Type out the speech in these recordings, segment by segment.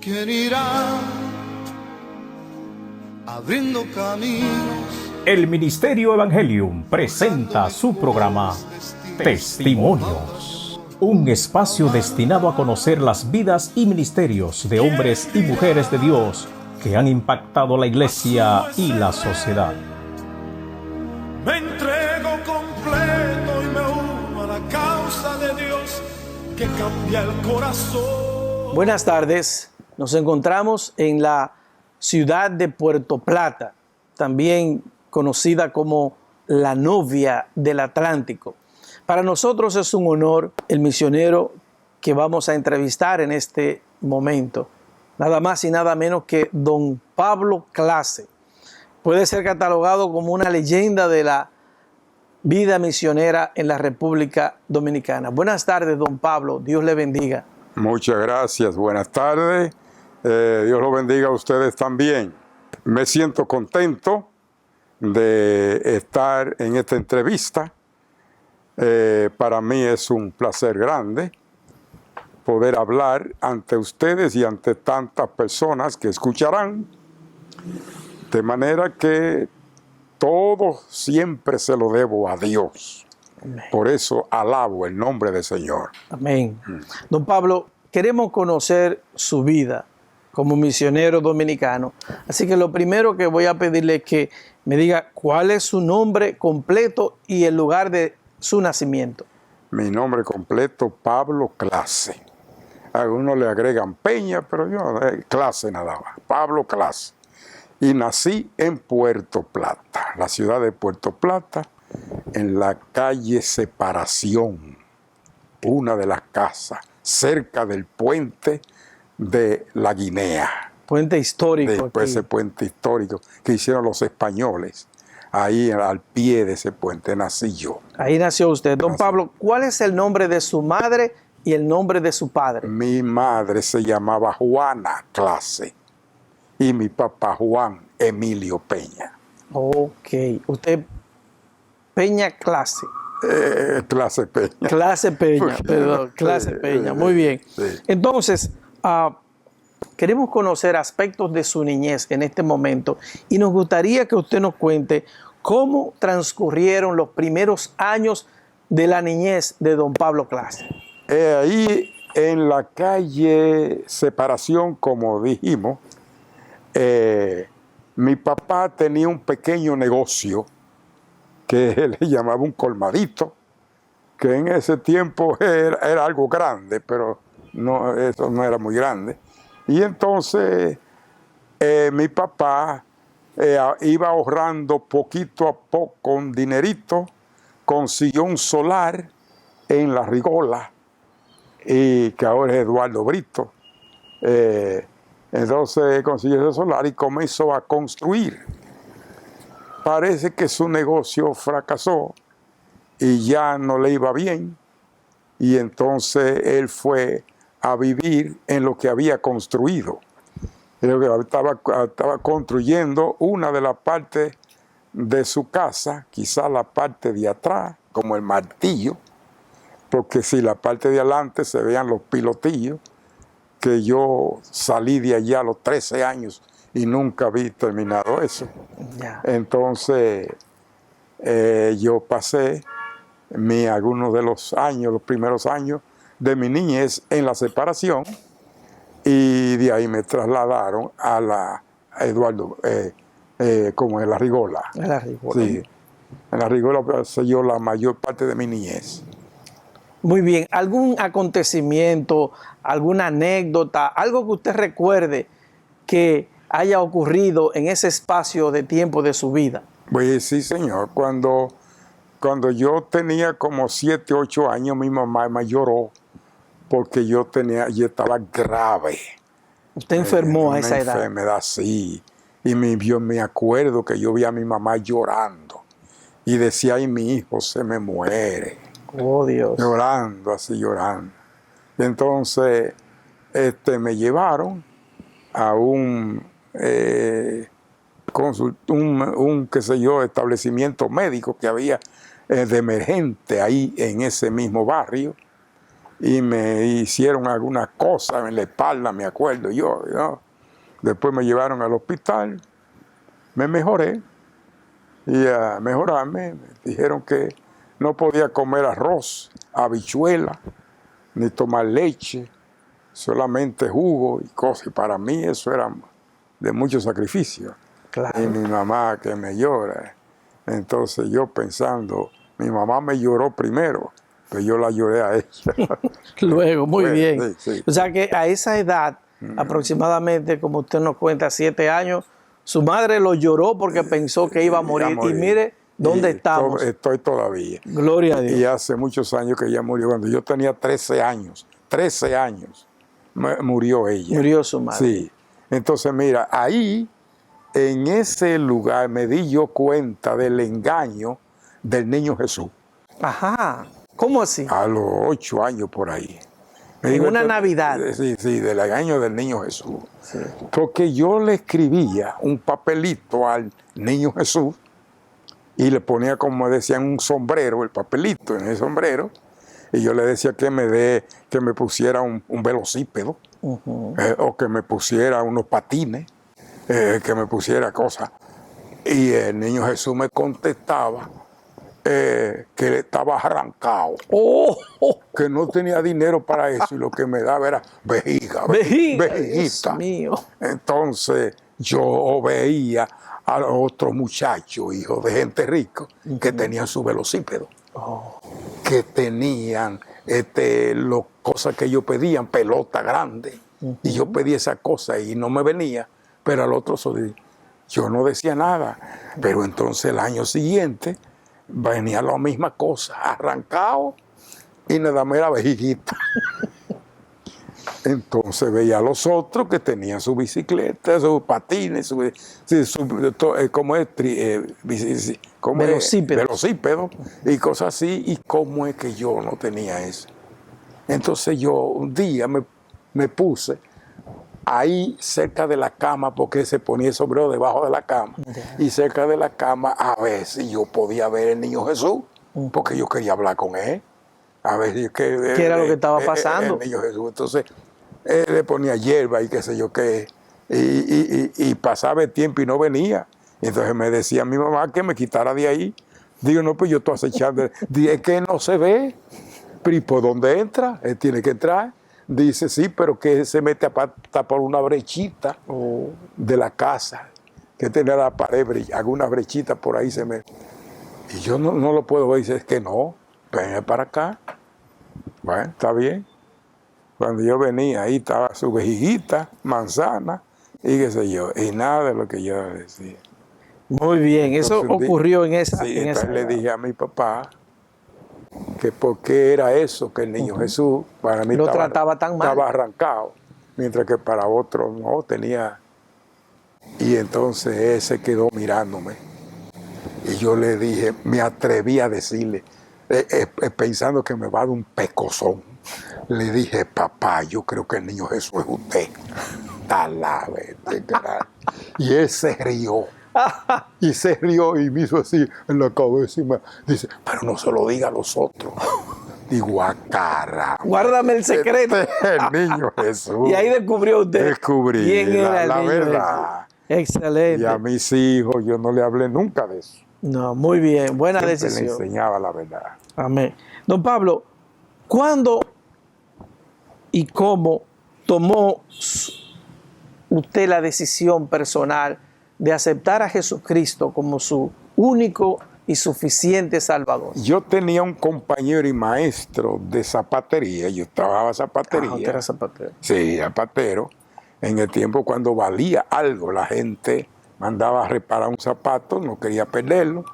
¿Quién irá abriendo caminos? El Ministerio Evangelium presenta su programa Testimonios, un espacio destinado a conocer las vidas y ministerios de hombres y mujeres de Dios que han impactado la iglesia y la sociedad. Me entrego completo y me uno a la causa de Dios que cambia el corazón. Buenas tardes, nos encontramos en la ciudad de Puerto Plata, también conocida como la novia del Atlántico. Para nosotros es un honor el misionero que vamos a entrevistar en este momento, nada más y nada menos que don Pablo Clase. Puede ser catalogado como una leyenda de la vida misionera en la República Dominicana. Buenas tardes, don Pablo, Dios le bendiga. Muchas gracias, buenas tardes. Dios lo bendiga a ustedes también. Me siento contento de estar en esta entrevista. Para mí es un placer grande poder hablar ante ustedes y ante tantas personas que escucharán. De manera que todo siempre se lo debo a Dios. Amén. Por eso alabo el nombre del Señor. Amén. Don Pablo, queremos conocer su vida como misionero dominicano. Así que lo primero que voy a pedirle es que me diga cuál es su nombre completo y el lugar de su nacimiento. Mi nombre completo, Pablo Clase. Algunos le agregan Peña, pero yo Clase nada más. Pablo Clase. Y nací en Puerto Plata, la ciudad de Puerto Plata, en la calle Separación, una de las casas, cerca del puente de la Guinea. Puente histórico. Después ese puente histórico que hicieron los españoles. Ahí al pie de ese puente nací yo. Ahí nació usted. Don Pablo, ¿cuál es el nombre de su madre y el nombre de su padre? Mi madre se llamaba Juana Clase y mi papá Juan Emilio Peña. Ok. Usted Peña Clase. Clase Peña. Clase Peña, perdón. Clase Peña. Muy bien. Sí. Entonces, queremos conocer aspectos de su niñez en este momento y nos gustaría que usted nos cuente cómo transcurrieron los primeros años de la niñez de don Pablo Clase. Ahí en la calle Separación, como dijimos, mi papá tenía un pequeño negocio que le llamaba un colmadito, que en ese tiempo era algo grande, pero no, eso no era muy grande. Y entonces mi papá iba ahorrando poquito a poco un dinerito, consiguió un solar en La Rigola, y que ahora es Eduardo Brito. Entonces consiguió ese solar y comenzó a construir. Parece que su negocio fracasó y ya no le iba bien, y entonces él fue a vivir en lo que había construido. Estaba construyendo una de las partes de su casa, quizá la parte de atrás, como el martillo, porque si la parte de adelante se vean los pilotillos, que yo salí de allá a los 13 años y nunca vi terminado eso. Yeah. Entonces yo pasé algunos de los años, los primeros años de mi niñez en la Separación, y de ahí me trasladaron a Eduardo, como en La Rigola. En La Rigola. Sí, en La Rigola pasé yo la mayor parte de mi niñez. Muy bien. ¿Algún acontecimiento, alguna anécdota, algo que usted recuerde que haya ocurrido en ese espacio de tiempo de su vida? Pues sí, señor. Cuando yo tenía como 7, 8 años, mi mamá me lloró porque yo estaba grave. ¿Usted enfermó a esa edad? Una enfermedad, sí. Y yo me acuerdo que yo vi a mi mamá llorando y decía, ay, mi hijo se me muere. Oh, Dios. Llorando, así llorando. Y entonces me llevaron a un qué sé yo, establecimiento médico que había de emergente ahí en ese mismo barrio. y me hicieron algunas cosas en la espalda, me acuerdo yo, ¿no? Después me llevaron al hospital, me mejoré y a mejorarme me dijeron que no podía comer arroz, habichuela, ni tomar leche, solamente jugo y cosas. Y para mí eso era de mucho sacrificio. Claro. Y mi mamá que me llora. Entonces yo pensando, mi mamá me lloró primero, pero yo la lloré a ella. Luego, muy Bueno, bien. sí, sí. O sea que a esa edad, aproximadamente, como usted nos cuenta, 7 años, su madre lo lloró porque pensó que iba a morir. Y mire dónde estamos. Estoy todavía. Gloria a Dios. Y hace muchos años que ella murió. Cuando yo tenía 13 años, murió ella. Murió su madre. Sí. Entonces, mira, ahí, en ese lugar, me di yo cuenta del engaño del niño Jesús. Ajá. ¿Cómo así? A los 8 años por ahí. En una Navidad. Sí, del engaño del niño Jesús. Sí. Porque yo le escribía un papelito al niño Jesús y le ponía, como decían, un sombrero, el papelito en el sombrero, y yo le decía que me pusiera un velocípedo, o que me pusiera unos patines, que me pusiera cosas. Y el niño Jesús me contestaba que estaba arrancado, que no tenía dinero para eso y lo que me daba era vejiguita. Dios mío. Entonces yo veía a los otros muchachos, hijos de gente rica, que tenían su velocípedo, que tenían las cosas que ellos pedían, pelota grande, y yo pedí esa cosa y no me venía, pero al otro yo no decía nada. Pero entonces el año siguiente venía la misma cosa, arrancado y nada más era vejiguita. Entonces veía a los otros que tenían su bicicleta, sus patines, velocípedo y cosas así, y cómo es que yo no tenía eso. Entonces yo un día me puse ahí cerca de la cama, porque se ponía el sombrero debajo de la cama, y cerca de la cama a ver si yo podía ver el niño Jesús, porque yo quería hablar con él, a ver qué era lo que estaba pasando. El niño Jesús. Entonces le ponía hierba y qué sé yo qué, y pasaba el tiempo y no venía. Entonces me decía mi mamá que me quitara de ahí. Digo, no, pues yo estoy acechando. Dije que no se ve. Pero ¿y por dónde entra? Él tiene que entrar. Dice, sí, pero que se mete a tapar una brechita de la casa, que tiene la pared, alguna brechita por ahí se mete. Y yo no lo puedo ver. Dice, es que no, ven para acá. Bueno, está bien. Cuando yo venía, ahí estaba su vejiguita, manzana, y qué sé yo, y nada de lo que yo decía. Muy bien, Entonces, eso ocurrió en esa. Sí, en entonces esa le dije a mi papá que por qué era eso, que el niño Jesús para mí lo trataba tan mal. Estaba arrancado, mientras que para otros no tenía. Y entonces él se quedó mirándome. Y yo le dije, me atreví a decirle, pensando que me va a dar un pecozón. Le dije, papá, yo creo que el niño Jesús es usted. Y él se rió. Y se rió y me hizo así en la cabeza y me dice, pero no se lo diga a los otros. Digo, caramba. Guárdame el secreto. El niño Jesús. Y ahí descubrió usted. Descubrí quién era la el niño verdad. Jesús. Excelente. Y a mis hijos yo no le hablé nunca de eso. No, muy bien, buena Siempre decisión. le enseñaba la verdad. Amén. Don Pablo, ¿cuándo y cómo tomó usted la decisión personal de aceptar a Jesucristo como su único y suficiente Salvador? Yo tenía un compañero y maestro de zapatería. Yo trabajaba zapatería. ¿Usted era zapatero? Sí, zapatero. En el tiempo cuando valía algo, la gente mandaba a reparar un zapato, no quería perderlo,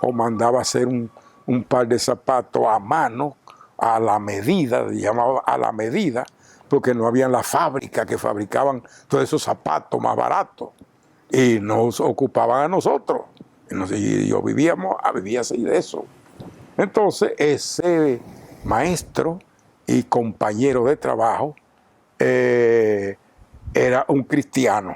o mandaba a hacer un par de zapatos a mano, a la medida, llamaba a la medida, porque no había la fábrica que fabricaban todos esos zapatos más baratos. Y nos ocupaban a nosotros. Y yo vivía así de eso. Entonces, ese maestro y compañero de trabajo era un cristiano.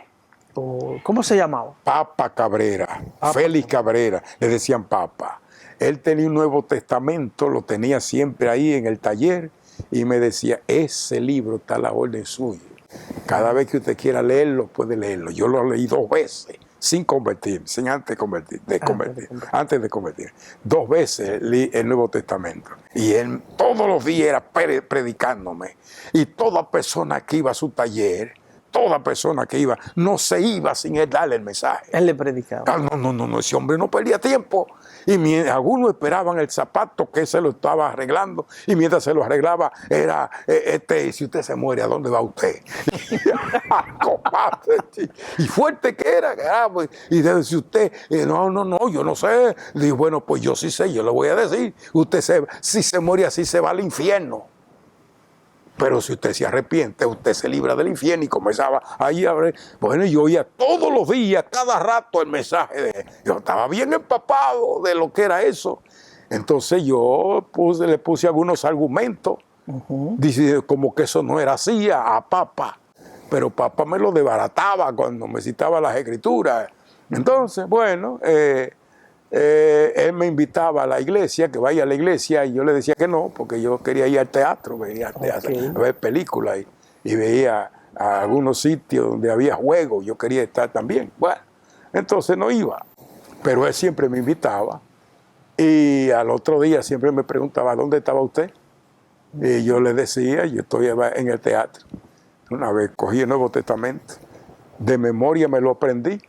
¿Cómo se llamaba? Papa Cabrera, Félix Cabrera, le decían Papa. Él tenía un Nuevo Testamento, lo tenía siempre ahí en el taller, y me decía, ese libro está a la orden suya. Cada vez que usted quiera leerlo, puede leerlo. Yo lo leí 2 veces, sin convertirme, sin antes de convertir. 2 veces leí el Nuevo Testamento. Y él todos los días era predicándome. Y toda persona que iba a su taller, toda persona que iba, no se iba sin él darle el mensaje. Él le predicaba. No, ese hombre no perdía tiempo. Y algunos esperaban el zapato que se lo estaba arreglando, y mientras se lo arreglaba era, si usted se muere, ¿a dónde va usted? Y fuerte que era, y si usted, no, yo no sé. Digo, bueno, pues yo sí sé, yo le voy a decir, si se muere así se va al infierno. Pero si usted se arrepiente, usted se libra del infierno. Y comenzaba ahí a ver. Bueno, yo oía todos los días, cada rato el mensaje. Yo estaba bien empapado de lo que era eso. Entonces yo le puse algunos argumentos. Dice, como que eso no era así a Papa. Pero Papa me lo desbarataba cuando me citaba las escrituras. Entonces, bueno, él me invitaba a la iglesia, que vaya a la iglesia, y yo le decía que no, porque yo quería ir al teatro, a ver películas, y veía a algunos sitios donde había juegos, yo quería estar también. Bueno, entonces no iba, pero él siempre me invitaba, y al otro día siempre me preguntaba, ¿dónde estaba usted? Y yo le decía, yo estoy en el teatro. Una vez cogí el Nuevo Testamento, de memoria me lo aprendí,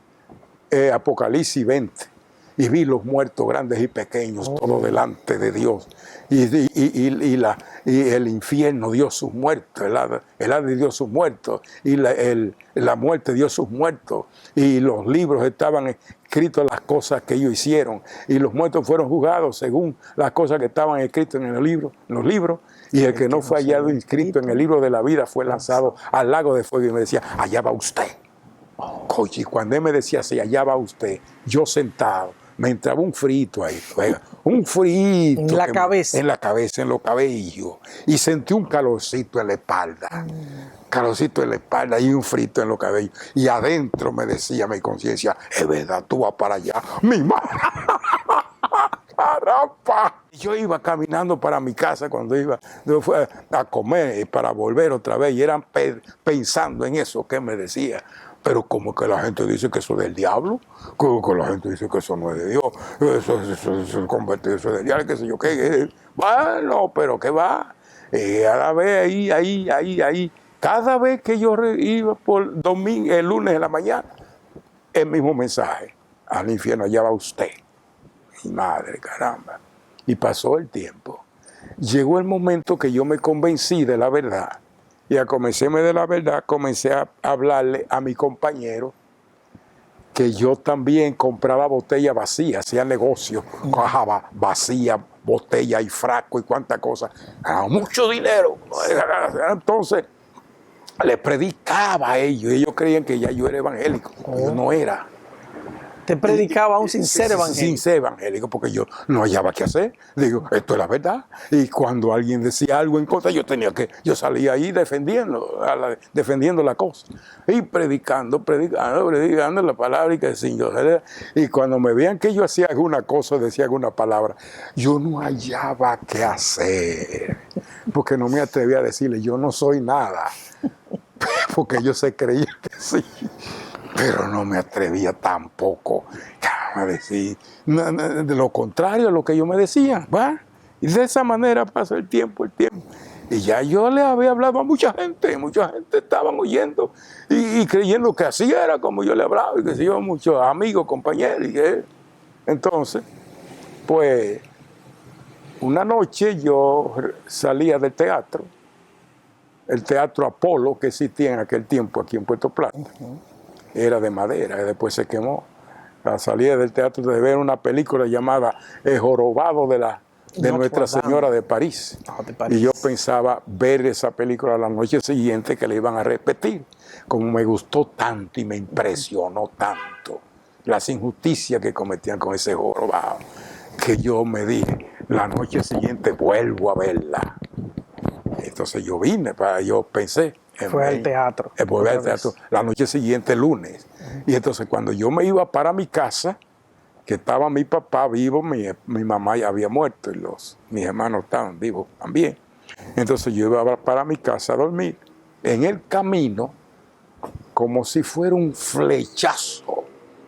Apocalipsis 20. Y vi los muertos grandes y pequeños, todo delante de Dios. Y el infierno dio sus muertos, el Hades dio sus muertos, y la muerte dio sus muertos. Y los libros estaban escritos las cosas que ellos hicieron. Y los muertos fueron juzgados según las cosas que estaban escritas en los libros. Y el que no fue hallado inscrito en el libro de la vida fue lanzado al lago de fuego. Y me decía, allá va usted. Coche, y cuando él me decía así, allá va usted, yo sentado, me entraba un frito ahí, un frito. En la cabeza. En la cabeza, en los cabellos. Y sentí un calorcito en la espalda. Calorcito en la espalda y un frito en los cabellos. Y adentro me decía mi conciencia, es verdad, tú vas para allá. Mi madre. Caramba. Yo iba caminando para mi casa cuando iba a comer para volver otra vez. Y eran pensando en eso que me decía. Pero como que la gente dice que eso es del diablo, como que la gente dice que eso no es de Dios, eso convertirse del diablo, qué sé yo qué. Bueno, pero ¿qué va? A la vez ahí. Cada vez que yo iba por el lunes en la mañana, el mismo mensaje. Al infierno allá va usted. Mi madre, caramba. Y pasó el tiempo. Llegó el momento que yo me convencí de la verdad. Y a convencerme de la verdad, comencé a hablarle a mi compañero que yo también compraba botellas vacías, hacía negocios, caja vacía, botella y frasco y cuántas cosas. Ganaba mucho dinero. Entonces, le predicaba a ellos. Ellos creían que ya yo era evangélico. Yo no era. Te predicaba aún sin ser evangélico. Sin ser evangélico, porque yo no hallaba qué hacer. Digo, esto es la verdad. Y cuando alguien decía algo en contra, yo salía ahí defendiendo la cosa. Y predicando la palabra y que sin yo. Y cuando me veían que yo hacía alguna cosa, decía alguna palabra, yo no hallaba qué hacer. Porque no me atrevía a decirle, yo no soy nada. Porque ellos se creían que sí. Pero no me atrevía tampoco a decir de lo contrario a lo que ellos me decían, ¿va? Y de esa manera pasó el tiempo. Y ya yo le había hablado a mucha gente estaban oyendo y creyendo que así era como yo le hablaba, y que se iban muchos amigos, compañeros. Entonces, pues, una noche yo salía del teatro, el Teatro Apolo, que existía en aquel tiempo aquí en Puerto Plata. Era de madera y después se quemó. La salida del teatro de ver una película llamada El Jorobado de Nuestra Señora de París. Y yo pensaba ver esa película la noche siguiente que la iban a repetir. Como me gustó tanto y me impresionó tanto las injusticias que cometían con ese jorobado, que yo me dije, la noche siguiente vuelvo a verla. Entonces yo pensé, fue al teatro. Volver al teatro la noche siguiente, lunes. Y entonces cuando yo me iba para mi casa, que estaba mi papá vivo, mi mamá ya había muerto y mis hermanos estaban vivos también. Entonces yo iba para mi casa a dormir. En el camino, como si fuera un flechazo,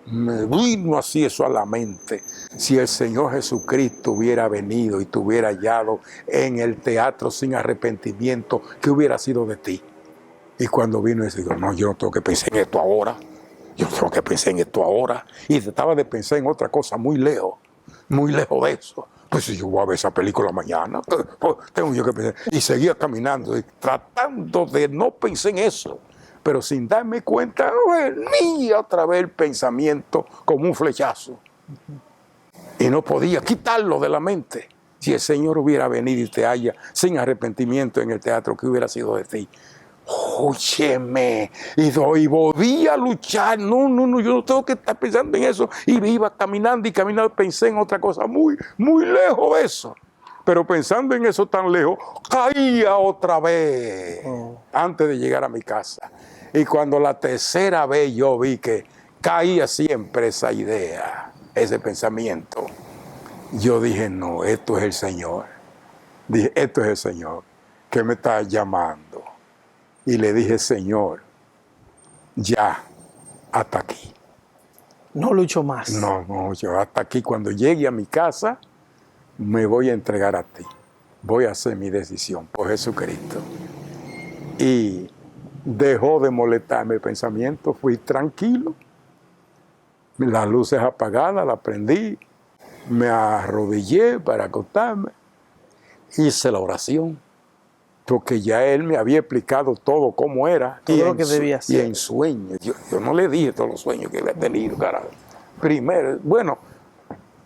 me vino así eso a la mente. Si el Señor Jesucristo hubiera venido y te hubiera hallado en el teatro sin arrepentimiento, ¿qué hubiera sido de ti? Y cuando vino, digo, no, yo no tengo que pensar en esto ahora. Yo tengo que pensar en esto ahora. Y trataba de pensar en otra cosa muy lejos de eso. Pues si yo voy a ver esa película mañana, pues tengo yo que pensar. Y seguía caminando, y tratando de no pensar en eso. Pero sin darme cuenta, venía otra vez el pensamiento como un flechazo. Y no podía quitarlo de la mente. Si el Señor hubiera venido y te halla sin arrepentimiento en el teatro, ¿qué hubiera sido de ti? Óyeme, y volví a luchar. No, yo no tengo que estar pensando en eso. Y iba caminando y caminando, pensé en otra cosa muy, muy lejos de eso. Pero pensando en eso tan lejos, caía otra vez antes de llegar a mi casa. Y cuando la tercera vez yo vi que caía siempre esa idea, ese pensamiento, yo dije, no, esto es el Señor. Dije, esto es el Señor que me está llamando. Y le dije, Señor, ya, hasta aquí. No lucho más. No, yo hasta aquí. Cuando llegue a mi casa, me voy a entregar a ti. Voy a hacer mi decisión por Jesucristo. Y dejó de molestarme el pensamiento. Fui tranquilo. Las luces apagadas, las prendí. Me arrodillé para acostarme. Hice la oración. Porque ya él me había explicado todo cómo era. Todo lo que debía hacer. Y en sueños. Yo no le dije todos los sueños que había tenido, carajo. Primero, bueno,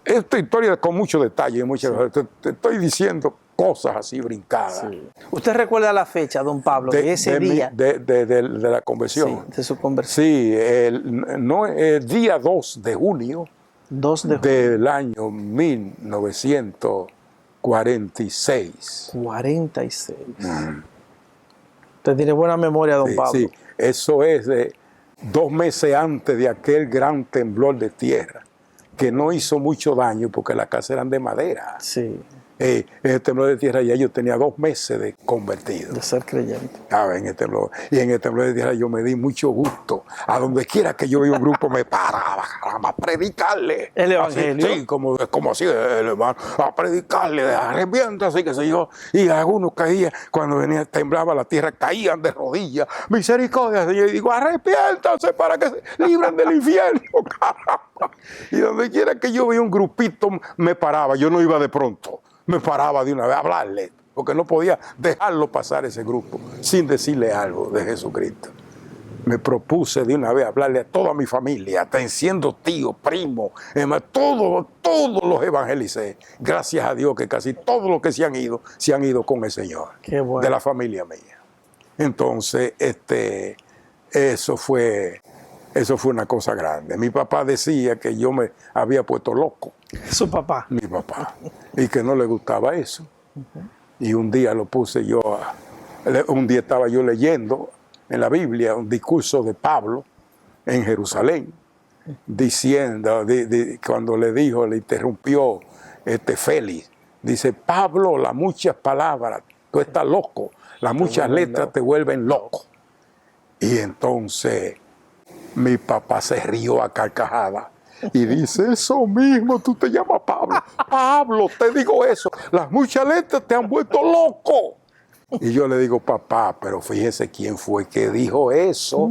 esta historia con mucho detalle. Te estoy diciendo cosas así brincadas. Sí. ¿Usted recuerda la fecha, don Pablo, de ese día? De la conversión. Sí, de su conversión. Sí, el día 2 de junio 2 de junio del año 1946. 46. Usted tiene buena memoria, don Pablo. Sí, eso es de 2 meses antes de aquel gran temblor de tierra, que no hizo mucho daño porque las casas eran de madera. Sí. El temblor de tierra ya yo tenía 2 meses de convertido. De ser creyente. En el temblor. Y en el temblor de tierra yo me di mucho gusto. A donde quiera que yo veía un grupo me paraba a predicarle. ¿El evangelio? Así, sí, como así, el hermano, a predicarle, arrepiéntase, qué sé yo. Y algunos caían, cuando venía, temblaba la tierra, caían de rodillas. Misericordia, Señor. Y digo, arrepiéntanse para que se libren del infierno, caramba. Y donde quiera que yo veía un grupito, me paraba. Yo no iba de pronto. Me paraba de una vez a hablarle, porque no podía dejarlo pasar ese grupo sin decirle algo de Jesucristo. Me propuse de una vez hablarle a toda mi familia, hasta siendo tío, primo, todos los evangelicé. Gracias a Dios que casi todos los que se han ido con el Señor. Qué bueno. De la familia mía. Entonces, eso fue una cosa grande. Mi papá decía que yo me había puesto loco. Su papá. Mi papá. Y que no le gustaba eso. Y un día lo puse yo, un día estaba yo leyendo en la Biblia un discurso de Pablo en Jerusalén, diciendo, cuando le interrumpió Félix, dice, Pablo, las muchas palabras, tú estás loco, las muchas letras te vuelven loco. Y entonces mi papá se rió a carcajada y dice, eso mismo, tú te llamas Pablo. Pablo, te digo eso, las muchas letras te han vuelto loco. Y yo le digo, papá, pero fíjese quién fue que dijo eso.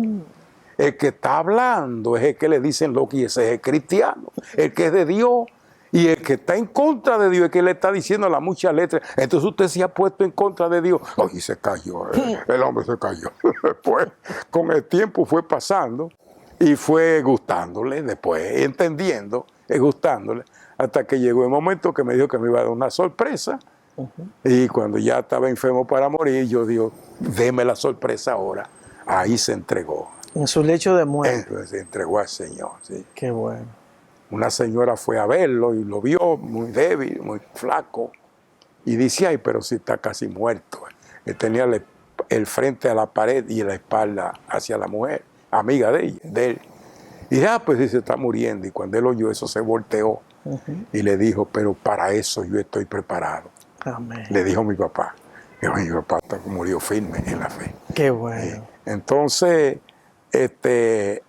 El que está hablando es el que le dicen loco y ese es el cristiano, el que es de Dios. Y el que está en contra de Dios es el que le está diciendo las muchas letras. Entonces usted se ha puesto en contra de Dios. Y se cayó, el hombre se cayó. Después, con el tiempo fue pasando. Y fue gustándole después, entendiendo, gustándole, hasta que llegó el momento que me dijo que me iba a dar una sorpresa. Y cuando ya estaba enfermo para morir, yo digo, deme la sorpresa ahora. Ahí se entregó. En su lecho de muerte. Entonces se entregó al Señor. ¿Sí? Qué bueno. Una señora fue a verlo y lo vio muy débil, muy flaco. Y dice, ay, pero si está casi muerto. Él tenía el frente a la pared y la espalda hacia la mujer, amiga de él. Y pues dice, está muriendo. Y cuando él oyó eso, se volteó y le dijo, pero para eso yo estoy preparado. Amén. Le dijo mi papá, Y mi papá murió firme en la fe. Qué bueno. Entonces,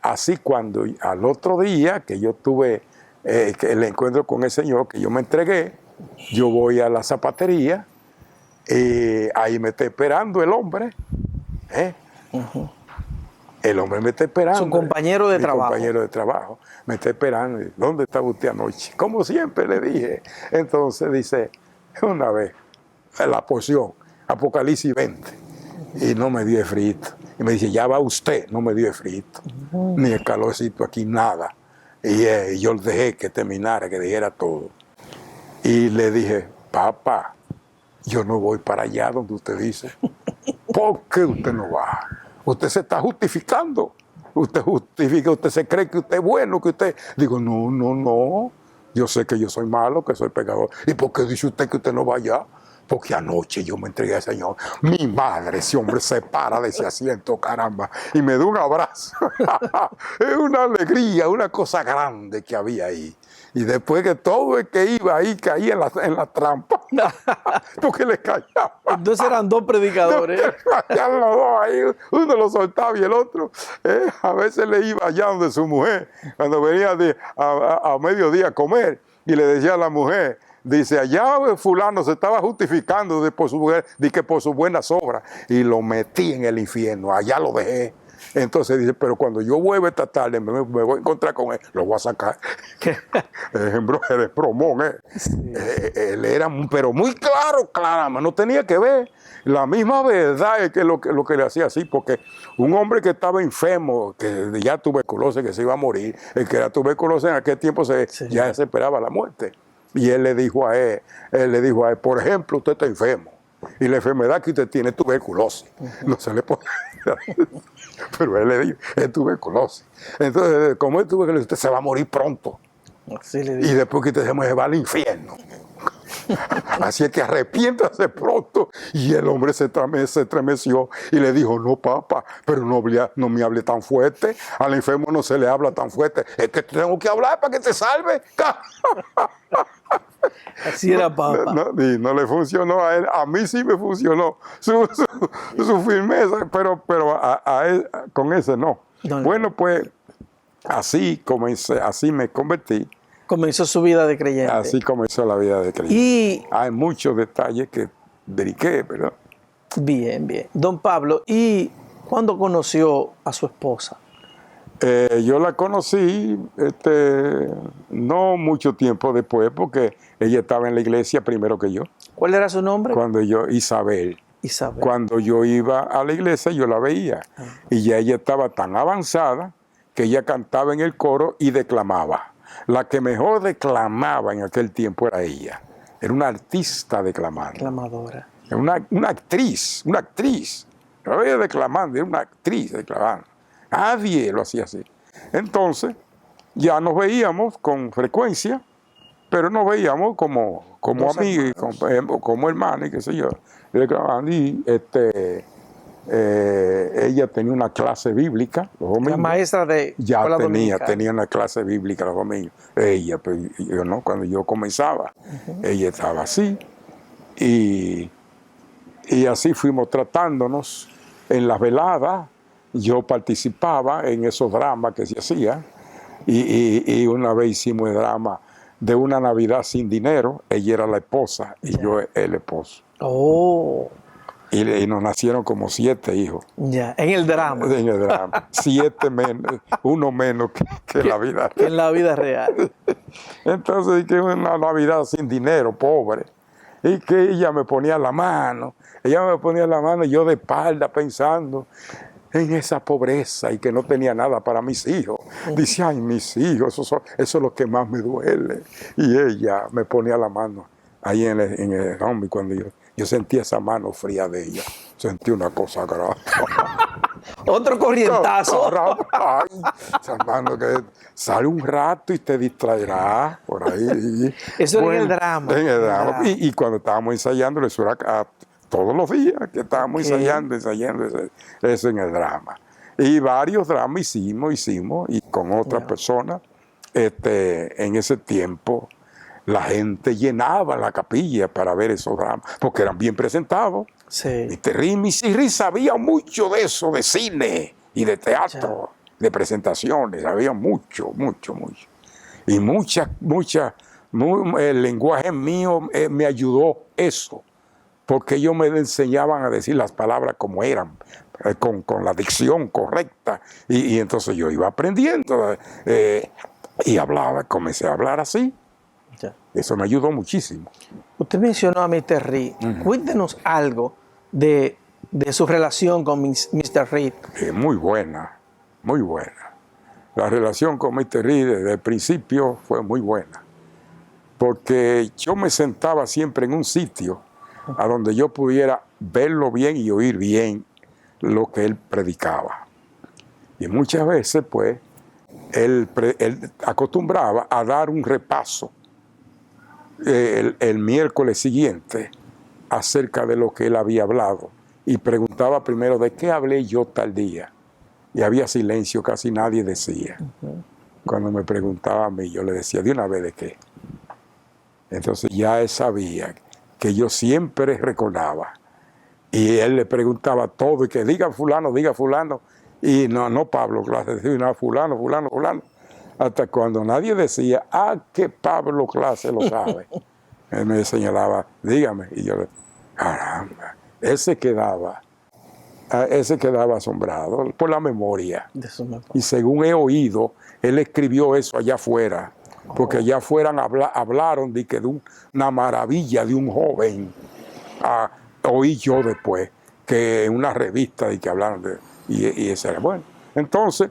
así cuando al otro día que yo tuve el encuentro con el Señor, que yo me entregué, yo voy a la zapatería, ahí me está esperando el hombre. El hombre me está esperando. Su compañero de trabajo. Compañero de trabajo. Me está esperando. ¿Dónde estaba usted anoche? Como siempre le dije. Entonces dice, una vez, la porción, Apocalipsis 20. Y no me dio frito. Y me dice, ya va usted. No me dio frito. Ni el calorcito aquí, nada. Y yo dejé que terminara, que dijera todo. Y le dije, papá, yo no voy para allá donde usted dice. ¿Por qué usted no va? Usted se está justificando. Usted justifica, usted se cree que usted es bueno, que usted... Digo, no. Yo sé que yo soy malo, que soy pecador. ¿Y por qué dice usted que usted no va allá? Porque anoche yo me entregué al Señor. Mi madre, ese hombre se para de ese asiento, caramba, y me da un abrazo. Es una alegría, una cosa grande que había ahí. Y después que todo el que iba ahí caía en la trampa, porque le callaba. Entonces eran dos predicadores. Callaban los dos ahí, uno lo soltaba y el otro, a veces le iba allá donde su mujer, cuando venía a mediodía a comer, y le decía a la mujer, dice, allá fulano se estaba justificando por su buenas obras, y lo metí en el infierno, allá lo dejé. Entonces dice, pero cuando yo vuelva esta tarde, me voy a encontrar con él, lo voy a sacar. Él es bromón, Sí. Él era, pero muy claro, no tenía que ver. La misma verdad es que lo que le hacía así, porque un hombre que estaba enfermo, que ya tuberculosis, que se iba a morir, el que era tuberculosis en aquel tiempo ya se esperaba la muerte. Y él le dijo a él, por ejemplo, usted está enfermo. Y la enfermedad que usted tiene es tuberculosis. No se le puede... Pero él le dijo, es tuberculosis. Entonces, como es tuberculosis, usted se va a morir pronto. Así le digo. Y después que usted se va al infierno. Así es que arrepiéntase pronto. Y el hombre se estremeció y le dijo, no, papá, pero no me hable tan fuerte. Al enfermo no se le habla tan fuerte. Es que tengo que hablar para que te salve. Así era papá. No le funcionó a él. A mí sí me funcionó su firmeza, pero a él, con ese no. Bueno, pues así me convertí. Comenzó su vida de creyente. Así comenzó la vida de creyente. Y hay muchos detalles que dediqué, ¿verdad? Bien. Don Pablo, ¿y cuándo conoció a su esposa? Yo la conocí no mucho tiempo después, porque ella estaba en la iglesia primero que yo. ¿Cuál era su nombre? Isabel. Isabel. Cuando yo iba a la iglesia, yo la veía. Y ya ella estaba tan avanzada que ella cantaba en el coro y declamaba. La que mejor declamaba en aquel tiempo era ella. Era una artista declamando. Declamadora. Era una actriz. No era declamando, era una actriz declamando. Nadie lo hacía así. Entonces, ya nos veíamos con frecuencia, pero nos veíamos como amigos, como hermanos, y qué sé yo. Y ella tenía una clase bíblica los domingos. La maestra de escuela dominical. Tenía una clase bíblica los domingos. Ella, pero yo no, cuando yo comenzaba, ella estaba así. Y así fuimos tratándonos en las veladas. Yo participaba en esos dramas que se hacían. Y una vez hicimos el drama de una Navidad sin dinero. Ella era la esposa y yo el esposo. Oh. Y nos nacieron como 7 hijos. Ya, en el drama. En el drama. 7 menos, uno menos que en la vida real. En la vida real. Entonces, que una Navidad sin dinero, pobre. Y que ella me ponía la mano. Y yo de espalda pensando en esa pobreza y que no tenía nada para mis hijos. Dice, ay, mis hijos, eso es lo que más me duele. Y ella me ponía la mano ahí en el hombro, y cuando yo sentí esa mano fría de ella, sentí una cosa grave. Otro corrientazo. Ay, esa mano que sale un rato y te distraerá por ahí. Eso era en el drama. En el drama. Y cuando estábamos ensayando, eso era todos los días que estábamos ensayando eso en el drama. Y varios dramas hicimos, y con otras personas en ese tiempo. la gente llenaba la capilla para ver esos dramas, porque eran bien presentados. Sí. Mr. Reed sabía mucho de eso, de cine y de teatro, de presentaciones, sabía mucho. Y el lenguaje mío me ayudó eso, porque ellos me enseñaban a decir las palabras como eran, con la dicción correcta, y entonces yo iba aprendiendo y comencé a hablar así. Ya. Eso me ayudó muchísimo. Usted mencionó a Mr. Reed. Cuéntenos algo de su relación con Mr. Reed. Muy buena. La relación con Mr. Reed desde el principio fue muy buena, porque yo me sentaba siempre en un sitio a donde yo pudiera verlo bien y oír bien lo que él predicaba. Y muchas veces, pues, él acostumbraba a dar un repaso el miércoles siguiente acerca de lo que él había hablado, y preguntaba primero de qué hablé yo tal día, y había silencio, casi nadie decía. Cuando me preguntaba a mí, yo le decía de una vez de qué. Entonces ya él sabía que yo siempre recordaba, y él le preguntaba todo, y que diga fulano, y no Pablo Clase, decía fulano, hasta cuando nadie decía, que Pablo Clase lo sabe. Él me señalaba, dígame, y yo, caramba, ese quedaba asombrado por la memoria. Y según he oído, él escribió eso allá afuera, porque allá afuera hablaron de una maravilla de un joven. Oí yo después que en una revista y que hablaron y ese era bueno. Entonces,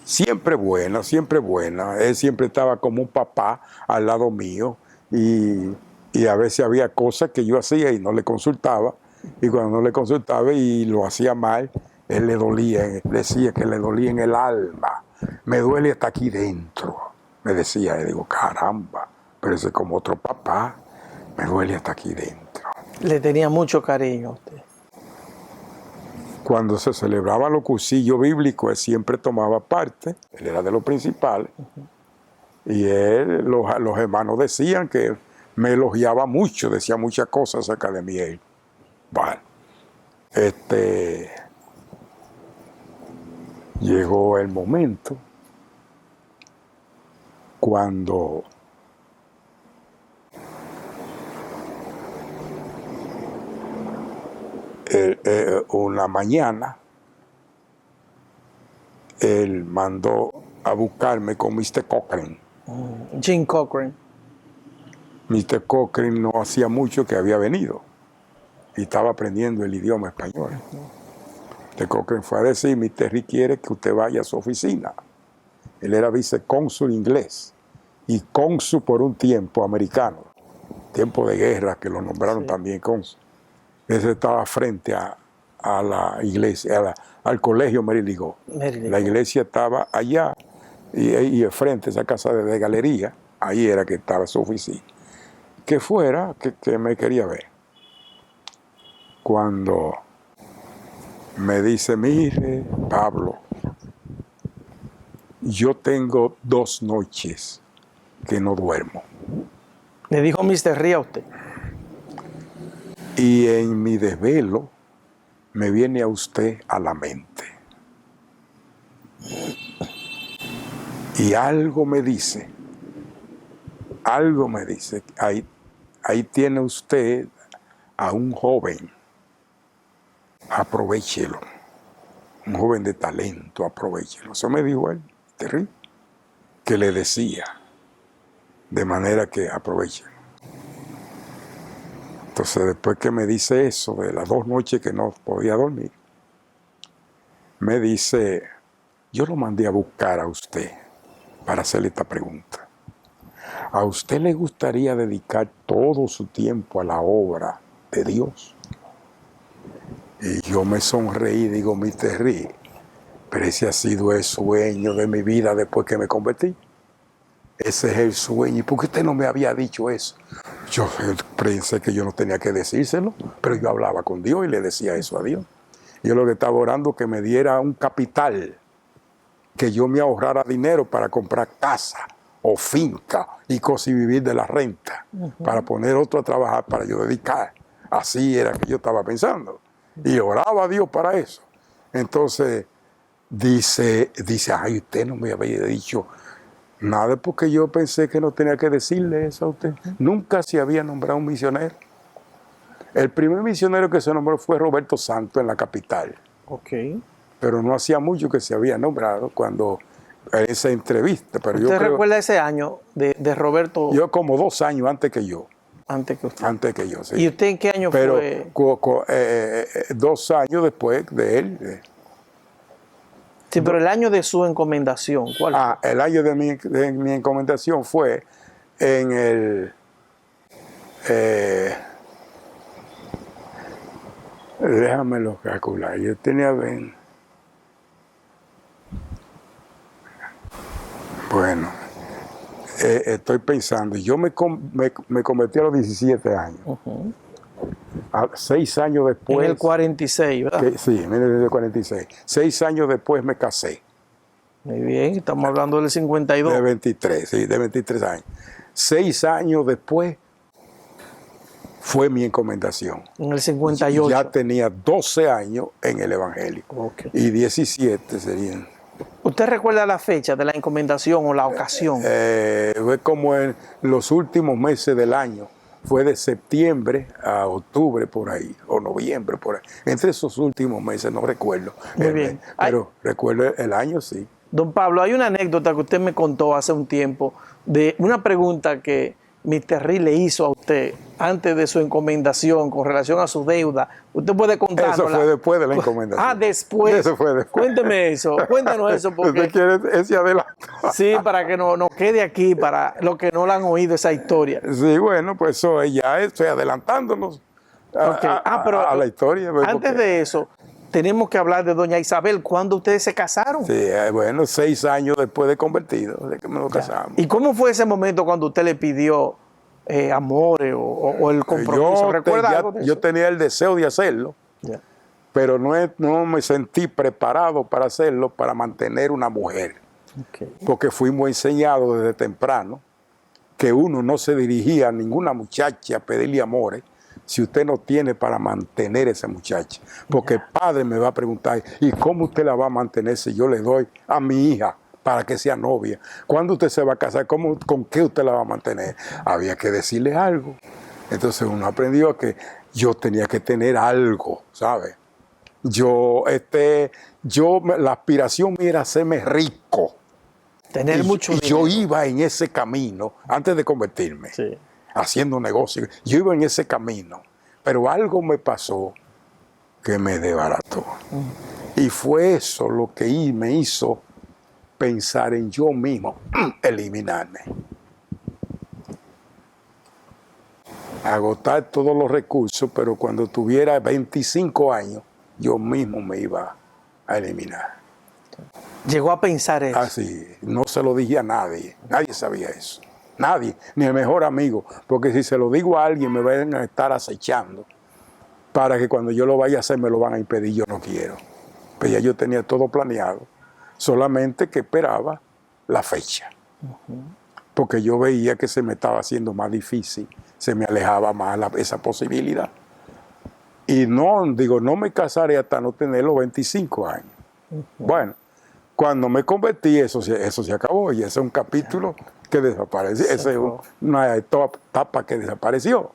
siempre buena. Él siempre estaba como un papá al lado mío, y a veces había cosas que yo hacía y no le consultaba, y cuando no le consultaba y lo hacía mal, él decía que le dolía en el alma. Me duele hasta aquí dentro, me decía. Y digo, caramba, pero ese es como otro papá, me duele hasta aquí dentro. Le tenía mucho cariño a usted. Cuando se celebraban los cursillos bíblicos, él siempre tomaba parte, él era de los principales, y los hermanos decían que me elogiaba mucho, decía muchas cosas acerca de mí. Bueno, llegó el momento cuando una mañana él mandó a buscarme con Mr. Cochran. Jim Cochran. Mr. Cochran no hacía mucho que había venido y estaba aprendiendo el idioma español. Mr. Cochran fue a decir, Mr. Reed quiere que usted vaya a su oficina. Él era vicecónsul inglés y cónsul por un tiempo americano, tiempo de guerra que lo nombraron también cónsul. Ese estaba frente a la iglesia, al colegio Mary Ligó. La iglesia estaba allá y frente a esa casa de galería, ahí era que estaba su oficina. Que fuera, que me quería ver. Cuando me dice, mire, Pablo, yo tengo 2 noches que no duermo. Le dijo Mr. Reed a usted. Y en mi desvelo me viene a usted a la mente. Y algo me dice, ahí tiene usted a un joven, aprovéchelo, un joven de talento, aprovéchelo. Eso me dijo él, terrible, que le decía, de manera que aprovéchelo. Entonces, después que me dice eso, de las 2 noches que no podía dormir, me dice, yo lo mandé a buscar a usted para hacerle esta pregunta. ¿A usted le gustaría dedicar todo su tiempo a la obra de Dios? Y yo me sonreí y digo, Mr. Reed, pero ese ha sido el sueño de mi vida después que me convertí. Ese es el sueño. ¿Y por qué usted no me había dicho eso? Yo pensé que yo no tenía que decírselo, pero yo hablaba con Dios y le decía eso a Dios. Yo lo que estaba orando que me diera un capital, que yo me ahorrara dinero para comprar casa o finca y cosas y vivir de la renta para poner otro a trabajar para yo dedicar. Así era que yo estaba pensando. Y oraba a Dios para eso. Entonces dice, ay, usted no me había dicho nada porque yo pensé que no tenía que decirle eso a usted. Nunca se había nombrado un misionero. El primer misionero que se nombró fue Roberto Santos en la capital. Ok. Pero no hacía mucho que se había nombrado cuando en esa entrevista. Pero ¿Usted recuerda ese año de Roberto? Yo como 2 años antes que yo. Antes que usted. Antes que yo, sí. ¿Y usted en qué año fue? Pero 2 años después de él. Sí, pero el año de su encomendación, ¿cuál fue? El año de mi encomendación fue en el... déjamelo calcular. Yo tenía 20. Bueno, estoy pensando. Yo me convertí a los 17 años. 6 años después... En el 46, ¿verdad? Sí, en el 46. 6 años después me casé. Muy bien, estamos hablando del 52. De 23, sí, de 23 años. 6 años después fue mi encomendación. En el 58. Ya tenía 12 años en el Evangelio. Okay. Y 17 serían. ¿Usted recuerda la fecha de la encomendación o la ocasión? Fue como en los últimos meses del año. Fue de septiembre a octubre por ahí, o noviembre por ahí. Entre esos últimos meses, no recuerdo. Muy bien. Pero recuerdo el año, sí. Don Pablo, hay una anécdota que usted me contó hace un tiempo de una pregunta que Mr. Reed le hizo a usted antes de su encomendación con relación a su deuda. Usted puede contarnos. Eso fue después de la encomendación. Después. Eso fue después. Cuénteme eso, cuéntanos eso. Porque, ¿Usted quiere ese adelanto? sí, para que no quede aquí, para los que no la han oído esa historia. Sí, bueno, pues eso ya estoy adelantándonos a la historia. Antes de eso, tenemos que hablar de doña Isabel. ¿Cuándo ustedes se casaron? Sí, bueno, 6 años después de convertido, de que me lo casamos. ¿Y cómo fue ese momento cuando usted le pidió amores o el compromiso? ¿Recuerda algo de eso? Yo tenía el deseo de hacerlo, pero no me sentí preparado para hacerlo, para mantener una mujer. Okay. Porque fuimos enseñados desde temprano que uno no se dirigía a ninguna muchacha a pedirle amores si usted no tiene para mantener a esa muchacha. Porque el padre me va a preguntar, ¿y cómo usted la va a mantener si yo le doy a mi hija para que sea novia? ¿Cuándo usted se va a casar? ¿Con qué usted la va a mantener? Había que decirle algo. Entonces uno aprendió que yo tenía que tener algo, ¿sabe? La aspiración mía era hacerme rico. Tener mucho dinero. Yo iba en ese camino antes de convertirme. Sí. Haciendo negocio. Yo iba en ese camino, pero algo me pasó que me desbarató. Y fue eso lo que me hizo pensar en yo mismo, eliminarme. Agotar todos los recursos, pero cuando tuviera 25 años, yo mismo me iba a eliminar. Llegó a pensar eso. Así, no se lo dije a nadie sabía eso. Nadie, ni el mejor amigo, porque si se lo digo a alguien me van a estar acechando para que cuando yo lo vaya a hacer me lo van a impedir, yo no quiero. Pero ya yo tenía todo planeado, solamente que esperaba la fecha, porque yo veía que se me estaba haciendo más difícil, se me alejaba más esa posibilidad. Y no me casaré hasta no tener los 25 años. Bueno, cuando me convertí, eso se acabó, y ese es un capítulo que desapareció. Esa es una etapa que desapareció.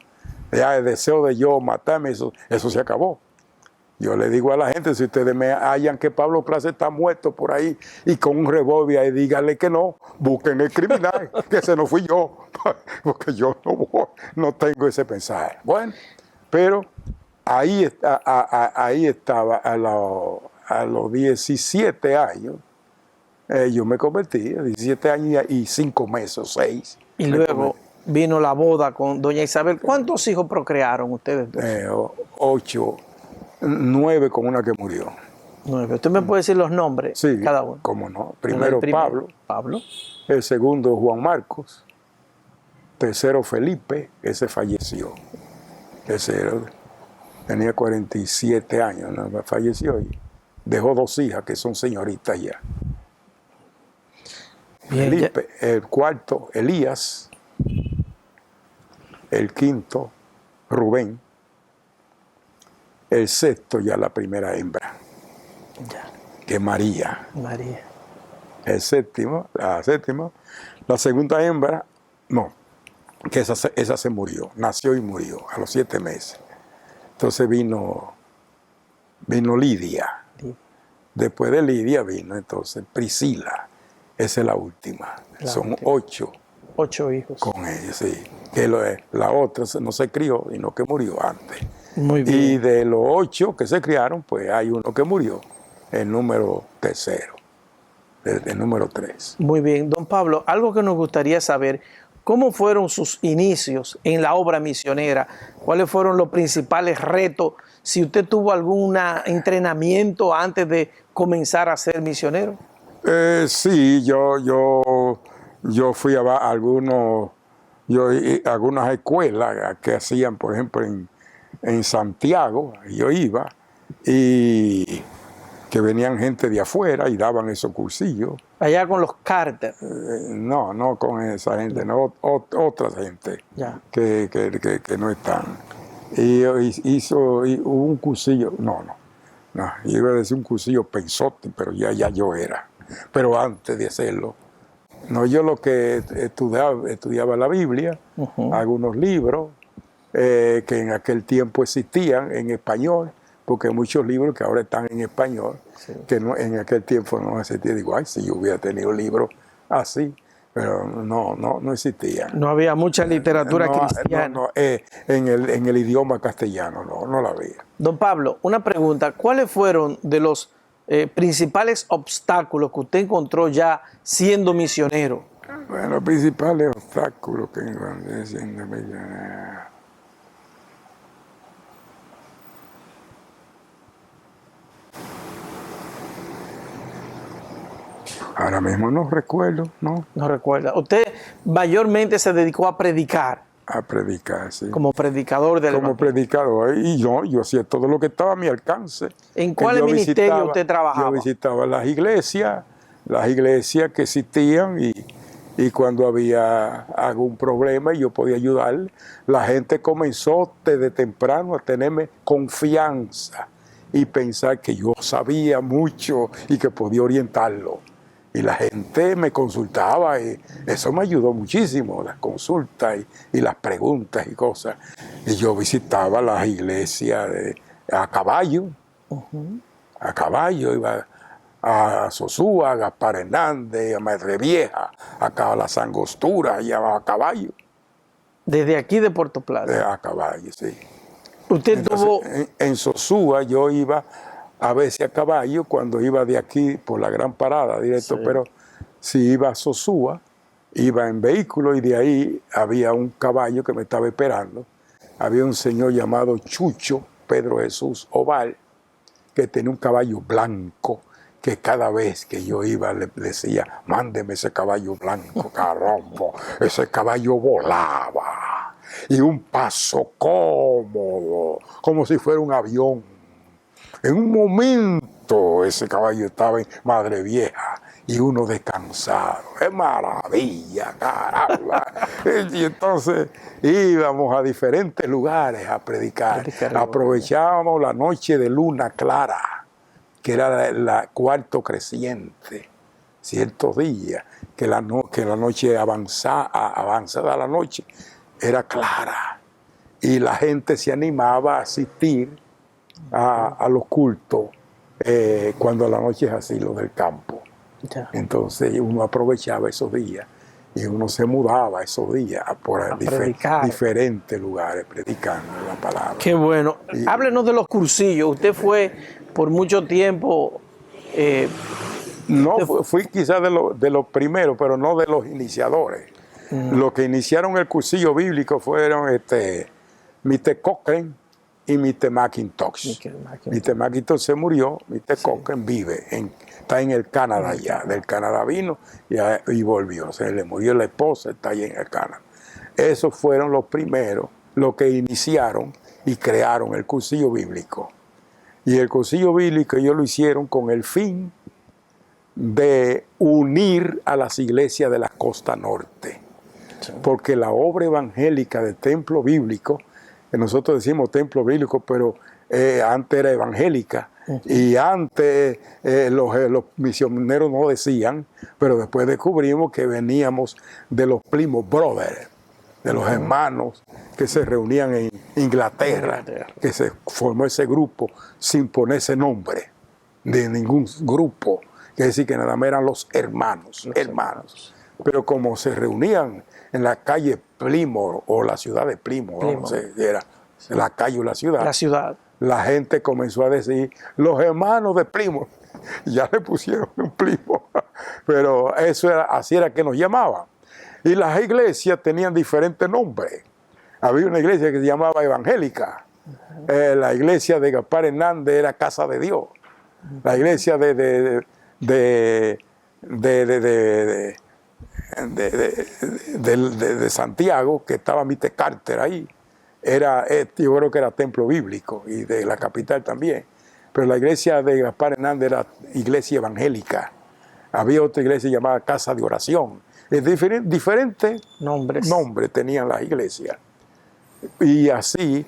Ya el deseo de yo matarme, eso se acabó. Yo le digo a la gente, si ustedes me hallan que Pablo Plaza está muerto por ahí y con un revólver ahí, díganle que no, busquen el criminal, que ese no fui yo, porque yo no tengo ese pensar. Bueno, pero ahí estaba a los 17 años. Yo me convertí a 17 años y 5 meses, 6. Y luego vino la boda con doña Isabel. ¿Cuántos hijos procrearon ustedes dos? 8, 9 con una que murió. 9. ¿Usted me puede decir los nombres? Sí, cada uno. cómo no. Primero Pablo. El segundo Juan Marcos. Tercero Felipe, ese falleció. Ese tenía 47 años, ¿no? Falleció y dejó 2 hijas que son señoritas ya. Bien, Felipe, el cuarto, Elías, el quinto, Rubén, el sexto ya la primera hembra, Ya, que es María, María. el séptimo, la segunda hembra, no, que esa se murió, nació y murió a los 7 meses. Entonces vino Lidia. Sí. Después de Lidia vino entonces Priscila, esa es la última. La Son última. 8 8 hijos. con ella, sí. Que la otra no se crió, sino que murió antes. Muy bien. Y de los 8 que se criaron, pues hay uno que murió, el número tercero, el número 3. Muy bien. Don Pablo, algo que nos gustaría saber, ¿cómo fueron sus inicios en la obra misionera? ¿Cuáles fueron los principales retos? Si usted tuvo algún entrenamiento antes de comenzar a ser misionero. Sí, yo fui a algunas escuelas que hacían, por ejemplo, en Santiago, yo iba, y que venían gente de afuera y daban esos cursillos. Allá con los Carter. No con esa gente, no, otra gente Ya. que no están. Y hubo un cursillo, no, yo iba a decir un cursillo pensote, pero ya yo era. Pero antes de hacerlo, no, yo lo que estudiaba la Biblia, algunos libros que en aquel tiempo existían en español, porque hay muchos libros que ahora están en español, Sí. que en aquel tiempo no existían. Digo, ay, si yo hubiera tenido libros así, pero no existían. No había mucha literatura cristiana. No, en el idioma castellano, no la había. Don Pablo, una pregunta. ¿Cuáles fueron de los principales obstáculos que usted encontró ya siendo misionero? Bueno, los principales obstáculos que encontré siendo misionero. Ahora mismo no recuerdo, ¿no? No recuerda. Usted mayormente se dedicó a predicar, A predicar, sí. como predicador del Como evangelio. predicador. Y yo hacía todo lo que estaba a mi alcance. ¿En cuál ministerio usted trabajaba? Yo visitaba las iglesias que existían, y cuando había algún problema y yo podía ayudar, la gente comenzó desde temprano a tenerme confianza y pensar que yo sabía mucho y que podía orientarlo. Y la gente me consultaba y eso me ayudó muchísimo, las consultas y las preguntas y cosas. Y yo visitaba las iglesias a caballo, iba a Sosúa, a Gaspar Hernández, a Madre Vieja, acá a las Angosturas, y a caballo. Desde aquí de Puerto Plata. A caballo, sí. Usted Entonces, tuvo... en Sosúa yo iba a veces a caballo cuando iba de aquí por la Gran Parada directo, Sí. pero si iba a Sosúa, iba en vehículo, y de ahí había un caballo que me estaba esperando. Había un señor llamado Chucho Pedro Jesús Oval, que tenía un caballo blanco, que cada vez que yo iba le decía, mándeme ese caballo blanco, caramba, ese caballo volaba, y un paso cómodo, como si fuera un avión. En un momento ese caballo estaba en Madre Vieja y uno descansado. ¡Qué maravilla, caramba! Y entonces íbamos a diferentes lugares a predicar. Aprovechábamos la noche de luna clara, que era la cuarto creciente, ciertos días, que la noche avanzada la noche era clara. Y la gente se animaba a asistir a los cultos cuando la noche es así, lo del campo. Ya. Entonces uno aprovechaba esos días y uno se mudaba esos días por diferentes lugares predicando la palabra. Qué bueno. Háblenos de los cursillos. Usted fue por mucho tiempo... No, fui quizás de los primeros, pero no de los iniciadores. Los que iniciaron el cursillo bíblico fueron Mr. Cochrane y Mr. McIntosh. Mr. McIntosh se murió, Mr. Cochrane vive, está en el Canadá ya. Del Canadá vino y volvió. Se le murió la esposa, está allí en el Canadá. Esos fueron los primeros, los que iniciaron y crearon el cursillo bíblico. Y el cursillo bíblico ellos lo hicieron con el fin de unir a las iglesias de la costa norte. Porque la obra evangélica del templo bíblico, que nosotros decimos templo bíblico, pero antes era evangélica, y antes los misioneros no decían, pero después descubrimos que veníamos de los Plymouth Brothers, de los hermanos que se reunían en Inglaterra, que se formó ese grupo sin ponerse nombre de ningún grupo, que decir que nada más eran los hermanos. Pero como se reunían en la calle Plymouth o la ciudad de Plymouth, no sé si era la calle o la ciudad, la gente comenzó a decir los hermanos de Plymouth. Ya le pusieron un Plymouth, pero eso era, así era que nos llamaban. Y las iglesias tenían diferentes nombres. Había una iglesia que se llamaba evangélica. La iglesia de Gaspar Hernández era Casa de Dios. La iglesia de Santiago, que estaba Mr. Carter ahí, yo creo que era templo bíblico, y de la capital también. Pero la iglesia de Gaspar Hernández era iglesia evangélica. Había otra iglesia llamada Casa de Oración. Diferentes nombres tenían las iglesias. Y así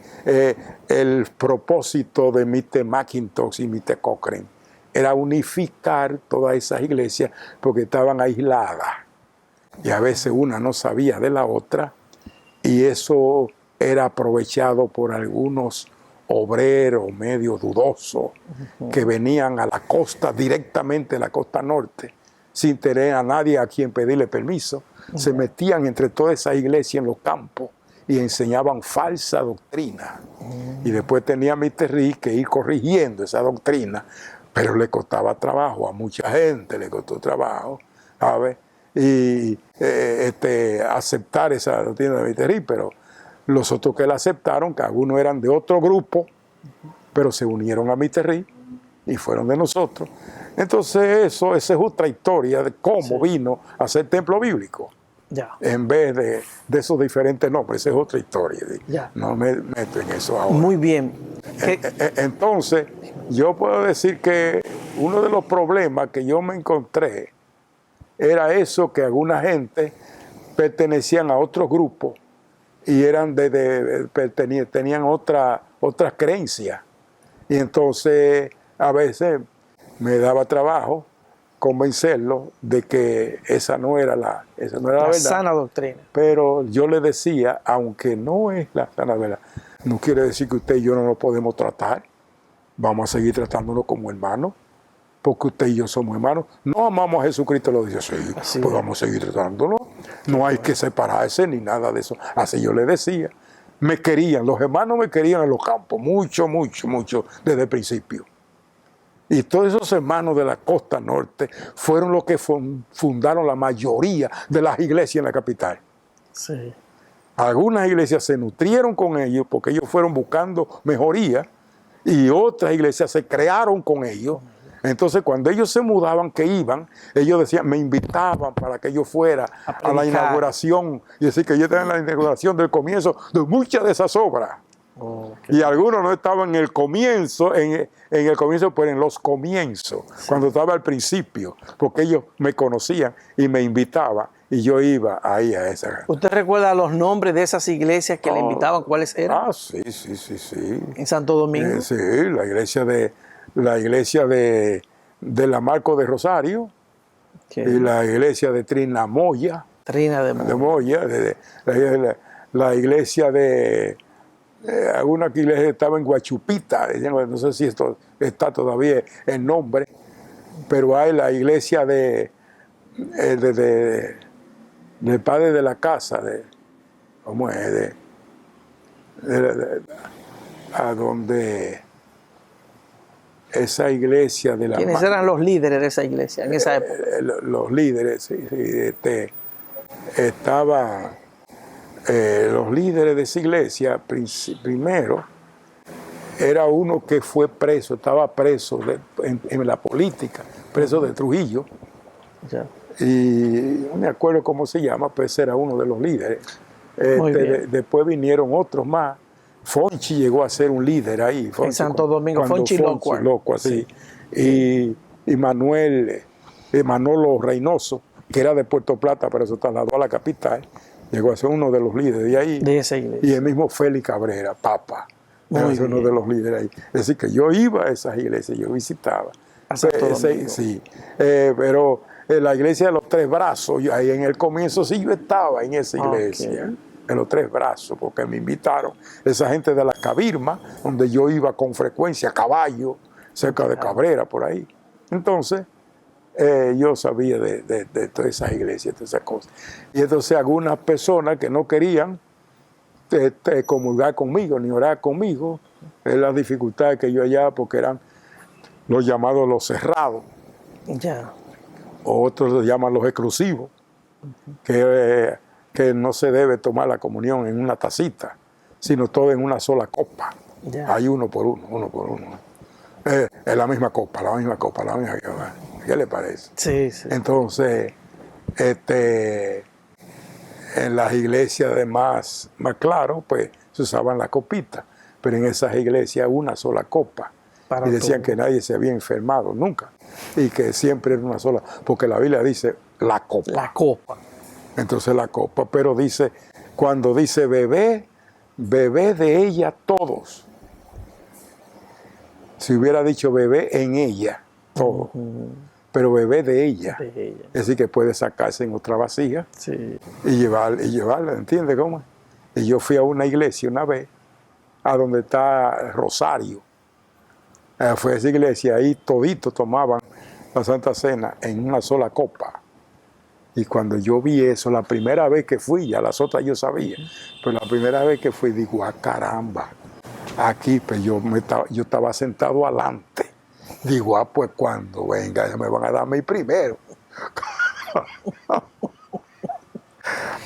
el propósito de Mr. McIntosh y Mr. Cochrane era unificar todas esas iglesias porque estaban aisladas. Y a veces una no sabía de la otra, y eso era aprovechado por algunos obreros medio dudosos que venían a la costa, directamente a la costa norte, sin tener a nadie a quien pedirle permiso. Se metían entre todas esas iglesias en los campos y enseñaban falsa doctrina. Y después tenía Mr. Rick que ir corrigiendo esa doctrina, pero le costaba trabajo, a mucha gente le costó trabajo, ¿sabes? Y aceptar esa doctrina de Mr. Rick, pero los otros que la aceptaron, que algunos eran de otro grupo, pero se unieron a Mr. Rick y fueron de nosotros. Entonces esa es otra historia de cómo vino a ser templo bíblico. En vez de esos diferentes nombres, esa es otra historia. No me meto en eso ahora. Muy bien. Entonces, yo puedo decir que uno de los problemas que yo me encontré era eso, que alguna gente pertenecían a otros grupos y eran tenían otras creencias. Y entonces a veces me daba trabajo convencerlo de que esa no era la verdad, sana doctrina. Pero yo le decía, aunque no es la sana verdad, no quiere decir que usted y yo no nos podemos tratar. Vamos a seguir tratándonos como hermanos, porque usted y yo somos hermanos. No amamos a Jesucristo, lo dice así, pues vamos a seguir tratándonos. No hay que separarse ni nada de eso. Así yo le decía. Me querían, los hermanos me querían en los campos, mucho, desde el principio. Y todos esos hermanos de la costa norte fueron los que fundaron la mayoría de las iglesias en la capital. Sí. Algunas iglesias se nutrieron con ellos porque ellos fueron buscando mejoría, y otras iglesias se crearon con ellos. Entonces, cuando ellos se mudaban, que iban, ellos decían, me invitaban para que yo fuera a la inauguración, y decir que yo estaba en la inauguración del comienzo de muchas de esas obras. Y algunos no estaban en el comienzo, pero en los comienzos, cuando estaba al principio, porque ellos me conocían y me invitaban, y yo iba ahí a esa. ¿Usted recuerda los nombres de esas iglesias que le invitaban? ¿Cuáles eran? Sí. ¿En Santo Domingo? Sí, la iglesia de la Marco de Rosario, y la iglesia de Trina Moya. La iglesia de alguna iglesia que estaba en Guachupita, no sé si esto está todavía el nombre, pero hay la iglesia del padre de la casa, ¿cómo es? A donde esa iglesia de la... ¿Quiénes eran los líderes de esa iglesia en esa época? Los líderes, sí, estaban los líderes de esa iglesia. Primero era uno que fue preso, estaba preso en la política, preso de Trujillo. Y no me acuerdo cómo se llama, pues era uno de los líderes. Después vinieron otros más. Fonchi llegó a ser un líder ahí. En Santo Domingo, Fonchi Locua. Sí. Y Manuel Manolo Reynoso, que era de Puerto Plata, pero se trasladó a la capital, llegó a ser uno de los líderes de ahí. De esa iglesia. Y el mismo Félix Cabrera, Papa, llegó a ser uno de los líderes ahí. Es decir, que yo iba a esas iglesias, yo visitaba. Sí, pero la iglesia de los Tres Brazos, ahí en el comienzo sí yo estaba en esa iglesia. En los Tres Brazos, porque me invitaron esa gente de la Cabirma, donde yo iba con frecuencia a caballo, cerca de Cabrera, por ahí. Entonces, yo sabía de todas esas iglesias, todas esas cosas. Y entonces algunas personas que no querían comulgar conmigo, ni orar conmigo, es la dificultad que yo hallaba, porque eran los llamados los cerrados. Ya. Otros los llaman los exclusivos, que no se debe tomar la comunión en una tacita, sino todo en una sola copa. Ya. Hay uno por uno. Es la misma copa, la misma copa. ¿Qué le parece? Sí, sí. Entonces, en las iglesias de más claro, pues se usaban las copitas, pero en esas iglesias una sola copa. Y decían que nadie se había enfermado nunca, y que siempre era una sola, porque la Biblia dice la copa. La copa. Entonces la copa, pero dice, cuando dice bebé de ella todos. Si hubiera dicho bebé en ella, todo. Pero bebé de ella. Es decir, que puede sacarse en otra vasija y llevarla, ¿entiendes cómo? Y yo fui a una iglesia una vez, a donde está Rosario. Fue a esa iglesia, ahí toditos tomaban la Santa Cena en una sola copa. Y cuando yo vi eso, la primera vez que fui, ya las otras yo sabía, pero la primera vez que fui, digo, caramba, aquí, pues yo estaba sentado adelante. Digo, pues cuando venga, me van a dar mi primero.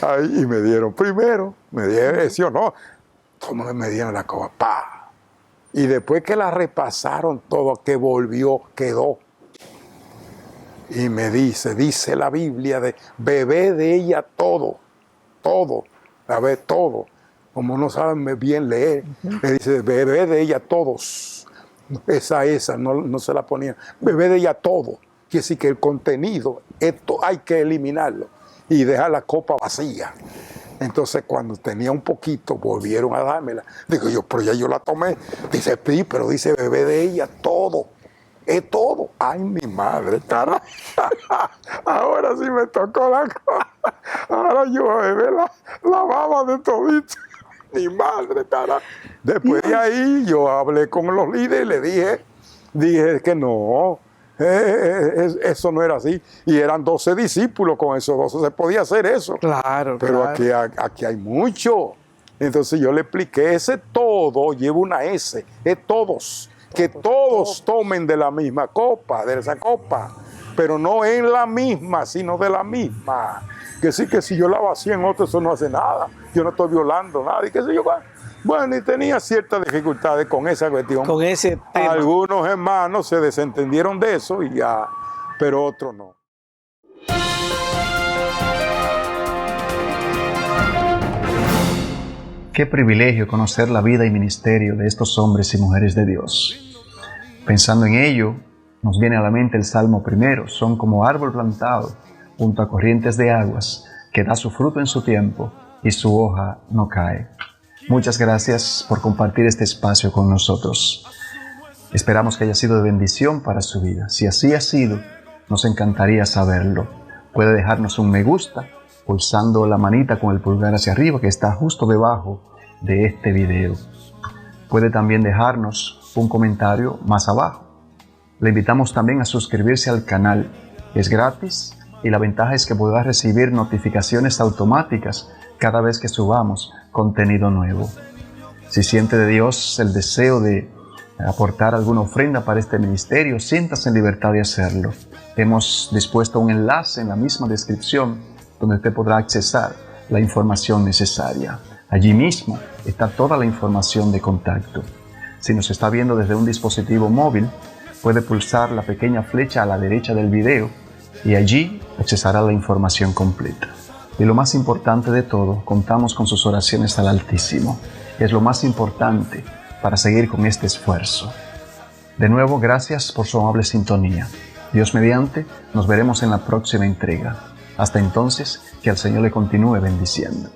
Ahí, y me dieron primero, me dieron, ¿sí o no? Me dieron la copa, ¡pa! Y después que la repasaron todo, que volvió, quedó. Y me dice la Biblia, bebé de ella todo, la ve todo. Como no saben bien leer, me dice, bebé de ella todos. Esa, no se la ponía. Bebé de ella todo. Quiere decir que el contenido, esto hay que eliminarlo y dejar la copa vacía. Entonces, cuando tenía un poquito, volvieron a dármela. Digo yo, pero ya yo la tomé. Dice, sí, pero dice bebé de ella todo. Es todo. Ay, mi madre, cara. Ahora sí me tocó la cosa. Ahora yo bebé la baba de todito. Mi madre, cara. Después de ahí yo hablé con los líderes y le dije que no, eso no era así. Y eran 12 discípulos, con esos 12 se podía hacer eso. Claro, pero claro. Aquí hay mucho. Entonces yo le expliqué, ese todo lleva una S, es todos. Que todos tomen de la misma copa, de esa copa, pero no en la misma, sino de la misma. Que sí, que si yo la vacío en otro, eso no hace nada. Yo no estoy violando nada. Y qué sé yo. Bueno, y tenía ciertas dificultades con esa cuestión. Con ese tema. Algunos hermanos se desentendieron de eso y ya, pero otros no. Qué privilegio conocer la vida y ministerio de estos hombres y mujeres de Dios. Pensando en ello, nos viene a la mente el Salmo 1, son como árbol plantado junto a corrientes de aguas, que da su fruto en su tiempo y su hoja no cae. Muchas gracias por compartir este espacio con nosotros. Esperamos que haya sido de bendición para su vida. Si así ha sido, nos encantaría saberlo. Puede dejarnos un me gusta pulsando la manita con el pulgar hacia arriba que está justo debajo de este video. Puede también dejarnos un comentario más abajo. Le invitamos también a suscribirse al canal. Es gratis y la ventaja es que podrá recibir notificaciones automáticas cada vez que subamos contenido nuevo. Si siente de Dios el deseo de aportar alguna ofrenda para este ministerio, siéntase en libertad de hacerlo. Hemos dispuesto un enlace en la misma descripción donde usted podrá accesar la información necesaria. Allí mismo está toda la información de contacto. Si nos está viendo desde un dispositivo móvil, puede pulsar la pequeña flecha a la derecha del video y allí accesará la información completa. Y lo más importante de todo, contamos con sus oraciones al Altísimo. Es lo más importante para seguir con este esfuerzo. De nuevo, gracias por su amable sintonía. Dios mediante, nos veremos en la próxima entrega. Hasta entonces, que el Señor le continúe bendiciendo.